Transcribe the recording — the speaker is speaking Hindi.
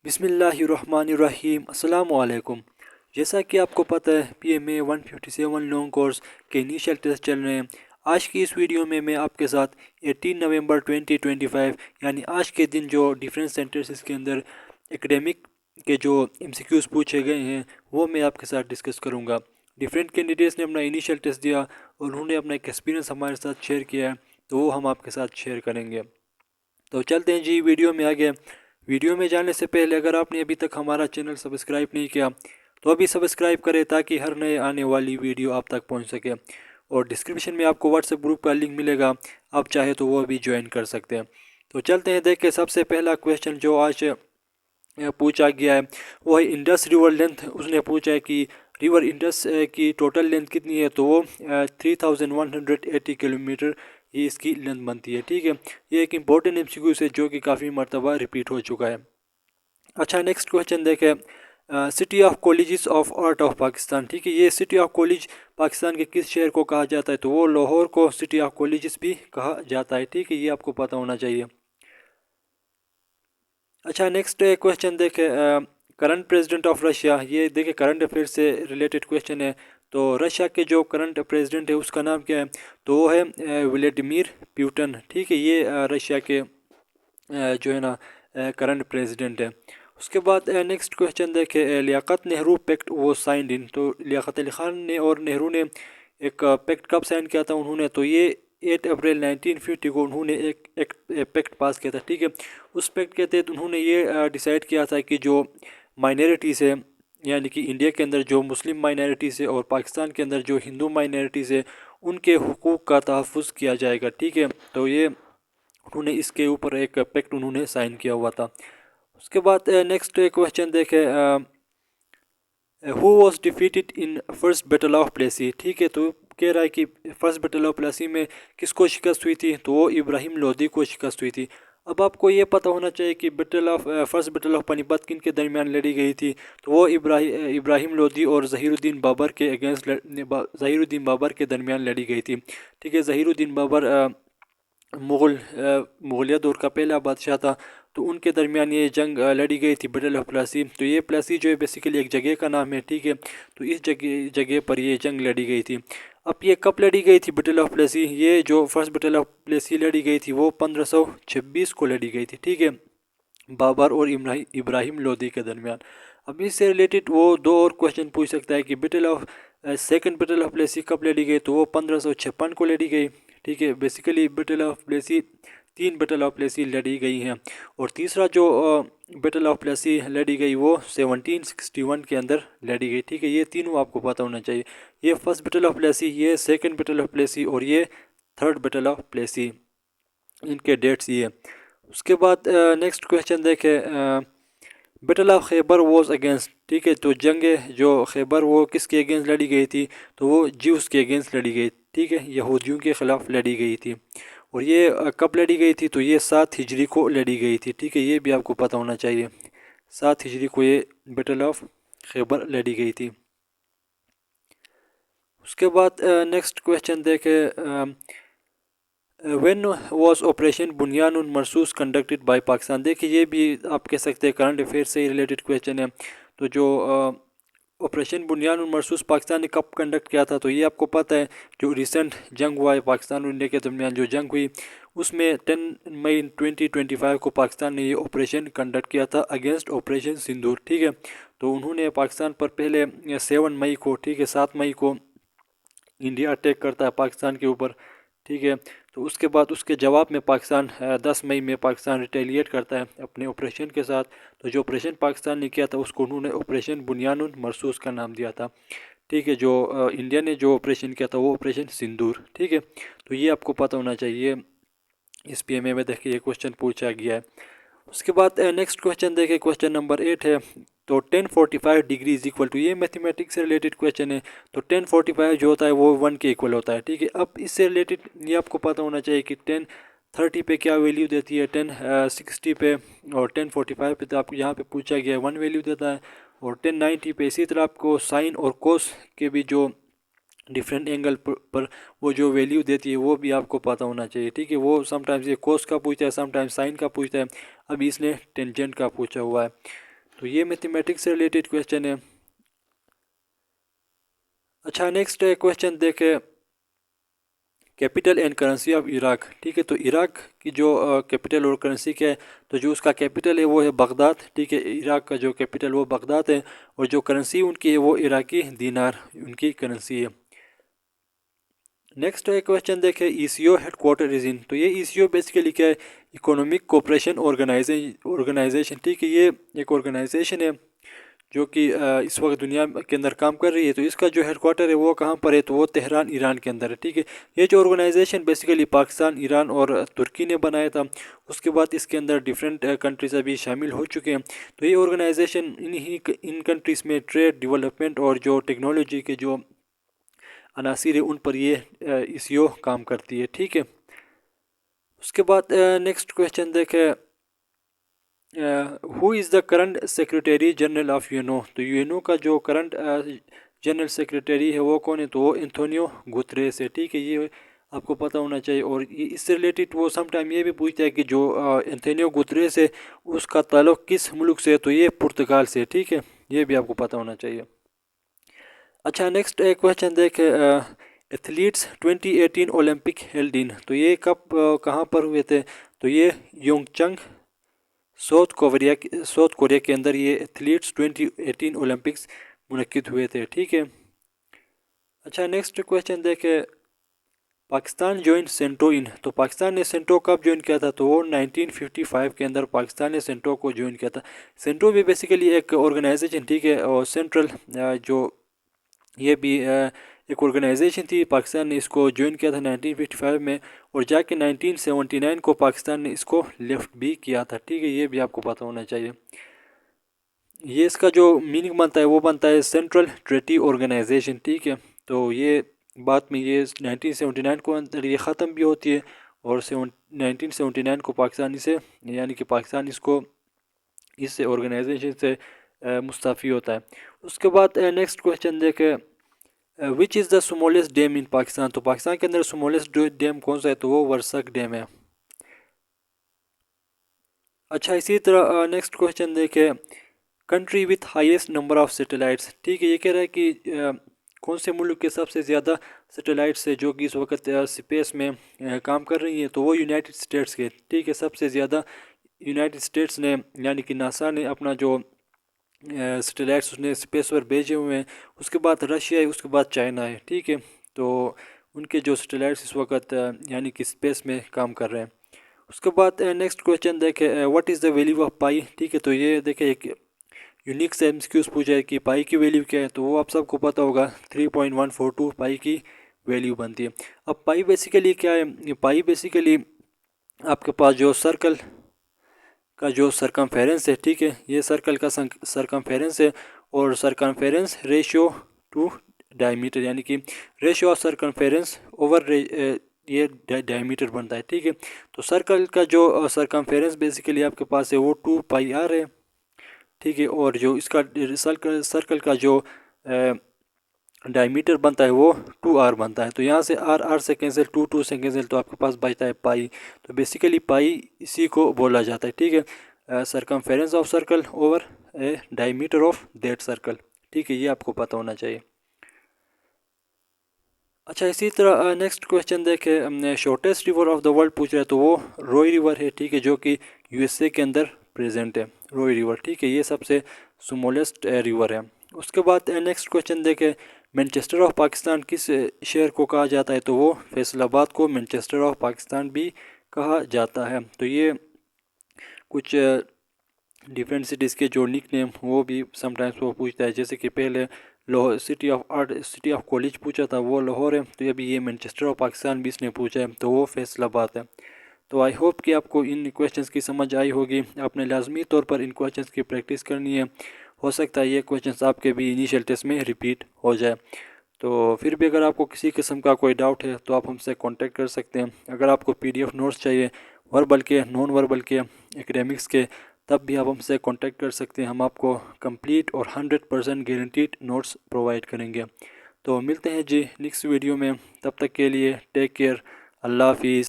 बिस्मिल्लाहिर्रहमानिर्रहीम अस्सलाम वालेकुम। जैसा कि आपको पता है PMA 157 लॉन्ग कोर्स के इनिशियल टेस्ट चल रहे हैं। आज की इस वीडियो में मैं आपके साथ 18 नवंबर 2025 यानी आज के दिन जो डिफरेंस सेंटेंसेस के अंदर एकेडमिक के जो MCQs पूछे गए हैं वो मैं आपके साथ डिस्कस करूँगा। डिफरेंट कैंडिडेट्स ने अपना इनिशियल टेस्ट दिया और उन्होंने अपना एक एक्सपीरियंस हमारे साथ शेयर किया है, तो वो हम आपके साथ शेयर करेंगे। तो चलते हैं जी वीडियो में आगे। वीडियो में जाने से पहले अगर आपने अभी तक हमारा चैनल सब्सक्राइब नहीं किया तो अभी सब्सक्राइब करें ताकि हर नए आने वाली वीडियो आप तक पहुंच सके। और डिस्क्रिप्शन में आपको व्हाट्सएप ग्रुप का लिंक मिलेगा, आप चाहे तो वो भी ज्वाइन कर सकते हैं। तो चलते हैं देखें। सबसे पहला क्वेश्चन जो आज पूछा गया है वो है इंडस रिवर लेंथ। उसने पूछा है कि रिवर इंडस की टोटल लेंथ कितनी है, तो वो 3180 किलोमीटर ये इसकी लेंथ बनती है। ठीक है, ये एक इम्पोर्टेंट MCQ है जो कि काफ़ी मरतबा रिपीट हो चुका है। अच्छा, नेक्स्ट क्वेश्चन देखें। City of colleges of art of Pakistan. ठीक है, ये सिटी ऑफ कॉलेज पाकिस्तान के किस शहर को कहा जाता है, तो वो लाहौर को सिटी ऑफ कॉलेजेस भी कहा जाता है। ठीक है, ये आपको पता होना चाहिए। अच्छा, नेक्स्ट क्वेश्चन देखें। Current president of Russia. ये देखें करंट अफेयर से रिलेटेड क्वेश्चन है। तो रशिया के जो करंट प्रेसिडेंट है उसका नाम क्या है, तो वो है व्लादिमीर पुतिन। ठीक है, ये रशिया के जो है ना करंट प्रेसिडेंट है। उसके बाद नेक्स्ट क्वेश्चन देखें। लियाकत नेहरू पैक्ट वो साइंड इन। तो लियाकत अली खान ने और नेहरू ने एक पैक्ट कब साइन किया था उन्होंने, तो ये 8 अप्रैल 1950 को उन्होंने एक पैक्ट पास किया था। ठीक है, उस पैक्ट के तहत उन्होंने ये डिसाइड किया था कि जो माइनॉरिटीज़ है, यानी कि इंडिया के अंदर जो मुस्लिम माइनॉरिटीज़ है और पाकिस्तान के अंदर जो हिंदू माइनॉरिटीज़ है, उनके हुकूक का तहफ़्फ़ुज़ किया जाएगा। ठीक है, तो ये उन्होंने इसके ऊपर एक पैक्ट उन्होंने साइन किया हुआ था। उसके बाद नेक्स्ट क्वेश्चन देखें। Who was defeated in first battle of Plassey. ठीक है, तो कह रहा है कि फर्स्ट बैटल ऑफ प्लेसी में किसको शिकस्त हुई थी, तो वो इब्राहिम लोदी को शिकस्त हुई थी। अब आपको ये पता होना चाहिए कि फर्स्ट बैटल ऑफ पानीपत किन के दरमियान लड़ी गई थी, तो वो इब्राहिम लोदी और ज़हीरुद्दीन बाबर के अगेंस्ट ज़हीरुद्दीन बाबर के दरमियान लड़ी गई थी। ठीक है, ज़हीरुद्दीन बाबर मुगलिया दौर का पहला बादशाह था, तो उनके दरमियान ये जंग लड़ी गई थी, बैटल ऑफ प्लासी। तो ये प्लासी जो है बेसिकली एक जगह का नाम है। ठीक है, तो इस जगह जगह पर ये जंग लड़ी गई थी। अब ये कब लड़ी गई थी बैटल ऑफ प्लासी, ये जो फर्स्ट बैटल ऑफ प्लासी लड़ी गई थी वो 1526 को लड़ी गई थी। ठीक है, बाबर और इब्राहिम लोदी के दरमियान। अब इससे रिलेटेड वो दो और क्वेश्चन पूछ सकता है कि सेकंड बैटल ऑफ प्लेसी कब लड़ी गई, तो वो 1556 को लड़ी गई। ठीक है, basically battle of Plassey 3 battle of Plassey लड़ी गई हैं। और तीसरा जो बैटल ऑफ प्लेसी लड़ी गई वो 1761 के अंदर लड़ी गई। ठीक है, ये तीनों आपको पता होना चाहिए। ये फर्स्ट बैटल ऑफ प्लेसी, ये सेकंड बैटल ऑफ प्लेसी और ये थर्ड बैटल ऑफ प्लेसी, इनके डेट्स ये। उसके बाद नेक्स्ट क्वेश्चन देखें। Battle of Khyber was against. ठीक है, तो जंग जो खैबर वो किसके अगेंस्ट लड़ी गई थी, तो वो ज्यूस के अगेंस्ट लड़ी गई। ठीक है, यहूदियों के ख़िलाफ़ लड़ी गई थी। और ये कब लड़ी गई थी, तो ये 7 हिजरी को लड़ी गई थी। ठीक है, ये भी आपको पता होना चाहिए। 7 हिजरी को ये बैटल ऑफ खैबर लड़ी गई थी। उसके बाद नेक्स्ट क्वेश्चन देखें। When was operation Bunyanun Marsoos conducted by Pakistan. देखिए, ये भी आप कह सकते हैं करंट अफेयर से ही रिलेटेड क्वेश्चन है। तो जो ऑपरेशन बुनियानुन मरसूस पाकिस्तान ने कब कंडक्ट किया था, तो ये आपको पता है। जो रिसेंट जंग हुआ है पाकिस्तान और इंडिया के दरमियान जो जंग हुई, उसमें 10 मई 2025 को पाकिस्तान ने ये ऑपरेशन कंडक्ट किया था अगेंस्ट ऑपरेशन सिंदूर। ठीक है, तो उन्होंने पाकिस्तान पर पहले 7 मई को, ठीक है 7 मई को इंडिया अटैक करता है पाकिस्तान के ऊपर। ठीक है, तो उसके बाद उसके जवाब में पाकिस्तान 10 मई में पाकिस्तान रिटेलिएट करता है अपने ऑपरेशन के साथ। तो जो ऑपरेशन पाकिस्तान ने किया था उसको उन्होंने ऑपरेशन बुनियानुन मरसूस का नाम दिया था। ठीक है, जो इंडिया ने जो ऑपरेशन किया था वो ऑपरेशन सिंदूर। ठीक है, तो ये आपको पता होना चाहिए। इस PMA में देखिए ये क्वेश्चन पूछा गया है। उसके बाद नेक्स्ट क्वेश्चन देखिए, क्वेश्चन नंबर 8 है। तो 1045 डिग्री इज इक्वल टू, ये मैथमेटिक्स से रिलेटेड क्वेश्चन है। तो 1045 जो होता है वो 1 के इक्वल होता है। ठीक है, अब इससे रिलेटेड ये आपको पता होना चाहिए कि 1030 पे क्या वैल्यू देती है, 1060 पे और 1045 पे। तो आपको यहाँ पे पूछा गया है 1 वैल्यू देता है। और 1090 पे इसी तरह आपको साइन और कोस के भी जो डिफरेंट एंगल पर वो जो वैल्यू देती है वो भी आपको पता होना चाहिए। ठीक है, वो समटाइम्स ये कोस का पूछता है, समटाइम्स साइन का पूछता है। अभी इसने टेंजेंट का पूछा हुआ है। तो ये मैथमेटिक्स से रिलेटेड क्वेश्चन है। अच्छा, नेक्स्ट क्वेश्चन देखें, capital and currency of Iraq. ठीक है, तो इराक की जो कैपिटल और करेंसी क्या है, तो जो उसका कैपिटल है वो है बगदाद। ठीक है, इराक का जो कैपिटल वो बगदाद है, और जो करेंसी उनकी है वो इराकी दीनार उनकी करेंसी है। नेक्स्ट क्वेश्चन देखें, ईसीओ हेडक्वार्टर इज इन। तो ये ईसीओ बेसिकली क्या है, इकोनॉमिक कोऑपरेशन ऑर्गेनाइजेशन। ठीक है, ये एक ऑर्गेनाइजेशन है जो कि इस वक्त दुनिया के अंदर काम कर रही है। तो इसका जो हेडक्वार्टर है वो कहाँ पर है, तो वो तेहरान ईरान के अंदर है। ठीक है, ये जो ऑर्गेनाइजेशन बेसिकली पाकिस्तान, ईरान और तुर्की ने बनाया था। उसके बाद इसके अंदर डिफरेंट कंट्रीज अभी शामिल हो चुके हैं। तो ये ऑर्गेनाइजेशन इन कंट्रीज़ में ट्रेड, डेवलपमेंट और जो टेक्नोलॉजी के जो अनासिर है उन पर ये ईसीओ काम करती है। ठीक है, उसके बाद नेक्स्ट क्वेश्चन देखें, who is the current secretary general of UNO. तो यूएनओ का जो करंट जनरल सेक्रेटरी है वो कौन है, तो वो एंथोनियो गुतरेस है। ठीक है, ये आपको पता होना चाहिए। और ये इससे रिलेटेड वो समटाइम ये भी पूछता है कि जो एंथोनियो गुतरेस है उसका ताल्लुक किस मुल्क से है, तो ये पुर्तगाल से। ठीक है, ये भी आपको पता होना चाहिए। अच्छा, नेक्स्ट क्वेश्चन देखें, एथलीट्स 2018 ओलंपिक हेल्ड इन। तो ये कब कहाँ पर हुए थे, तो ये योंगचंग साउथ कोरिया के अंदर ये एथलीट्स 2018 ओलंपिक्स मुनक्किद हुए थे। ठीक है। अच्छा, नेक्स्ट क्वेश्चन देखें, पाकिस्तान ज्वाइन सेंटो इन। तो पाकिस्तान ने सेंटो कब ज्वाइन किया था, तो वो 1955 के अंदर पाकिस्तान ने सेंटो को ज्वाइन किया था। सेंटो भी बेसिकली एक ऑर्गेनाइजेशन, ठीक है, और सेंट्रल जो ये भी एक ऑर्गेनाइजेशन थी। पाकिस्तान ने इसको ज्वाइन किया था 1955 में, और जाके 1979 को पाकिस्तान ने इसको लेफ्ट भी किया था। ठीक है, ये भी आपको पता होना चाहिए। ये इसका जो मीनिंग बनता है वो बनता है सेंट्रल ट्रेटी ऑर्गेनाइजेशन। ठीक है, तो ये बाद में ये 1979 को अंदर ये ख़त्म भी होती है, और 1979 को पाकिस्तान इसे, यानी कि पाकिस्तान इसको इस ऑर्गेनाइजेशन से मुस्तफ़ी होता है। उसके बाद नेक्स्ट क्वेश्चन देखें, which is the smallest dam in Pakistan. तो पाकिस्तान के अंदर स्मॉलेस्ट डैम कौन सा है, तो वो वर्सक डैम है। अच्छा, इसी तरह नेक्स्ट क्वेश्चन देखें, country with highest number of satellites. ठीक है, ये कह रहा है कि कौन से मुल्क के सबसे ज़्यादा सैटेलाइट्स है जो कि इस वक्त स्पेस में काम कर रही हैं, तो वो यूनाइटेड स्टेट्स के। ठीक है, सबसे ज़्यादा यूनाइटेड स्टेट्स ने, यानी कि नासा ने अपना जो सैटेलाइट्स उसने स्पेस पर भेजे हुए हैं। उसके बाद रशिया है, उसके बाद चाइना है। ठीक है, तो उनके जो सैटेलाइट्स इस वक्त यानी कि स्पेस में काम कर रहे हैं। उसके बाद नेक्स्ट क्वेश्चन देखें, what is the value of pi. ठीक है, तो ये देखें एक यूनिक से एमसीक्यूज पूछा है कि पाई की वैल्यू क्या है, तो वो आप सबको पता होगा 3.142 पाई की वैल्यू बनती है। अब पाई बेसिकली क्या है, ये पाई बेसिकली आपके पास जो सर्कल का जो सरकमफेरेंस है। ठीक है, ये सर्कल का सरकमफेरेंस है, और सरकमफेरेंस रेशियो टू डायमीटर, यानी कि रेशियो ऑफ सरकमफेरेंस ओवर ये डायमीटर बनता है। ठीक है, तो सर्कल का जो सरकमफेरेंस बेसिकली आपके पास है वो 2πr है। ठीक है, और जो इसका सर्कल का जो डायमीटर बनता है वो 2r बनता है। तो यहाँ से r से कैंसिल, 2 से कैंसिल, तो आपके पास बचता है पाई। तो बेसिकली पाई इसी को बोला जाता है। ठीक है, circumference of circle over A diameter of that circle. ठीक है, ये आपको पता होना चाहिए। अच्छा, इसी तरह नेक्स्ट क्वेश्चन देखें, shortest river of the world पूछ रहा है, तो वो रोई रिवर है। ठीक है, जो कि यूएसए के अंदर प्रेजेंट है, रोई रिवर। ठीक है, ये सबसे स्मॉलेस्ट रिवर है। उसके बाद नेक्स्ट क्वेश्चन देखें, मैनचेस्टर ऑफ पाकिस्तान किस शहर को कहा जाता है, तो वो फैसलाबाद को मैनचेस्टर ऑफ पाकिस्तान भी कहा जाता है। तो ये कुछ डिफरेंट सिटीज़ के जो निक नेम वो भी समटाइम्स वो पूछता है, जैसे कि पहले Lahore city of art, city of college पूछा था, वो लाहौर है। तो अभी ये मैनचेस्टर ऑफ पाकिस्तान भी इसने पूछा है, तो वो फैसलाबाद है। तो आई होप कि आपको इन क्वेश्चंस की समझ आई होगी। आपने लाजमी तौर पर इन क्वेश्चंस की प्रैक्टिस करनी है। हो सकता है ये क्वेश्चंस आपके भी इनिशियल टेस्ट में रिपीट हो जाए। तो फिर भी अगर आपको किसी किस्म का कोई डाउट है तो आप हमसे कांटेक्ट कर सकते हैं। अगर आपको PDF नोट्स चाहिए, वर्बल के, नॉन वर्बल के, एकेडमिक्स के, तब भी आप हमसे कांटेक्ट कर सकते हैं। हम आपको कंप्लीट और 100% गारंटीड नोट्स प्रोवाइड करेंगे। तो मिलते हैं जी नेक्स्ट वीडियो में, तब तक के लिए टेक केयर, अल्लाह हाफिज़।